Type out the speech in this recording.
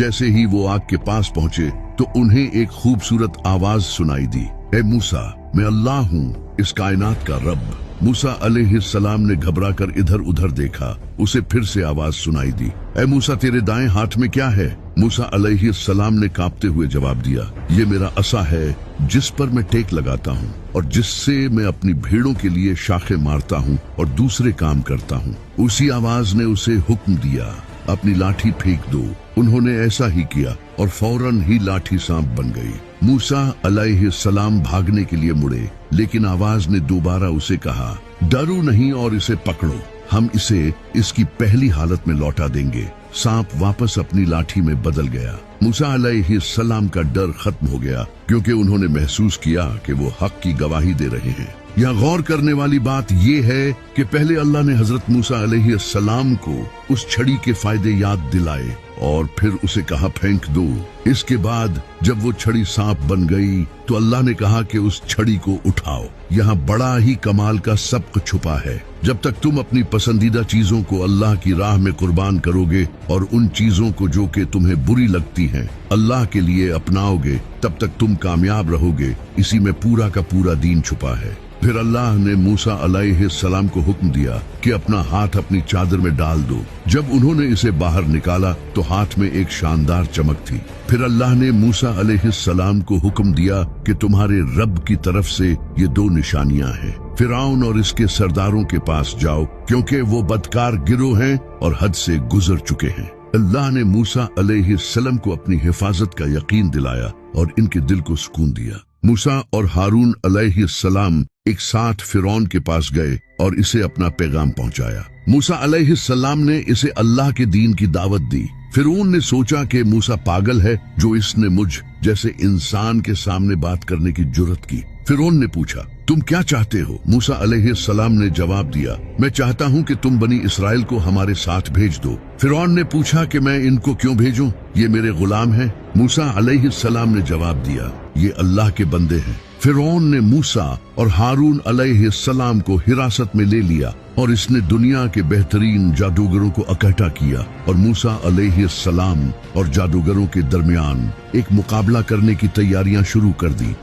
जैसे ही वो आग के पास पहुंचे तो उन्हें एक खूबसूरत आवाज सुनाई दी, ए मूसा, मैं अल्लाह हूँ, इस कायनात का रब। मूसा अलैहिस्सलाम ने घबराकर इधर उधर देखा। उसे फिर से आवाज सुनाई दी, ए मूसा, तेरे दाएं हाथ में क्या है? मूसा अलैहिस्सलाम ने कांपते हुए जवाब दिया, ये मेरा असा है जिस पर मैं टेक लगाता हूँ और जिससे मैं अपनी भेड़ों के लिए शाखे मारता हूँ और दूसरे काम करता हूँ। उसी आवाज ने उसे हुक्म दिया, अपनी लाठी फेंक दो। उन्होंने ऐसा ही किया और फौरन ही लाठी सांप बन गई। मूसा अलैहिस्सलाम भागने के लिए मुड़े, लेकिन आवाज ने दोबारा उसे कहा, डरो नहीं और इसे पकड़ो, हम इसे इसकी पहली हालत में लौटा देंगे। सांप वापस अपनी लाठी में बदल गया। मूसा अलैहिस्सलाम का डर खत्म हो गया, क्योंकि उन्होंने महसूस किया कि वो हक की गवाही दे रहे हैं। यहाँ गौर करने वाली बात ये है कि पहले अल्लाह ने हजरत मूसा अलैहिस्सलाम को उस छड़ी के फायदे याद दिलाए और फिर उसे कहा फेंक दो। इसके बाद जब वो छड़ी सांप बन गई तो अल्लाह ने कहा कि उस छड़ी को उठाओ। यहाँ बड़ा ही कमाल का सबक छुपा है। जब तक तुम अपनी पसंदीदा चीजों को अल्लाह की राह में कुर्बान करोगे और उन चीजों को जो कि तुम्हें बुरी लगती हैं अल्लाह के लिए अपनाओगे, तब तक तुम कामयाब रहोगे। इसी में पूरा का पूरा दीन छुपा है। फिर अल्लाह ने मूसा अलैहिस्सलाम को हुक्म दिया कि अपना हाथ अपनी चादर में डाल दो। जब उन्होंने इसे बाहर निकाला तो हाथ में एक शानदार चमक थी। फिर अल्लाह ने मूसा अलैहिस्सलाम को हुक्म दिया कि तुम्हारे रब की तरफ से ये दो निशानियां हैं। फिरौन और इसके सरदारों के पास जाओ, क्योंकि वो बदकार गिरोह हैं और हद से गुजर चुके हैं। अल्लाह ने मूसा अलैहिस्सलाम को अपनी हिफाजत का यकीन दिलाया और इनके दिल को सुकून दिया। मूसा और हारून अलैहिस्सलाम एक साथ फिरौन के पास गए और इसे अपना पैगाम पहुंचाया। मूसा अलैहिस्सलाम ने इसे अल्लाह के दीन की दावत दी। फिरौन ने सोचा कि मूसा पागल है जो इसने मुझ जैसे इंसान के सामने बात करने की जुर्रत की। फिरौन ने पूछा, तुम क्या चाहते हो? मूसा अलैहिस्सलाम ने जवाब दिया, मैं चाहता हूँ कि तुम बनी इसराइल को हमारे साथ भेज दो। फिरौन ने पूछा कि मैं इनको क्यों भेजूं? ये मेरे गुलाम हैं। मूसा अलैहिस्सलाम ने जवाब दिया, ये अल्लाह के बंदे हैं। फिरौन ने मूसा और हारून अलैहिस्सलाम को हिरासत में ले लिया और इसने दुनिया के बेहतरीन जादूगरों को इकट्ठा किया और मूसा अलैहिस्सलाम और जादूगरों के दरमियान एक मुकाबला करने की तैयारियां शुरू कर दी।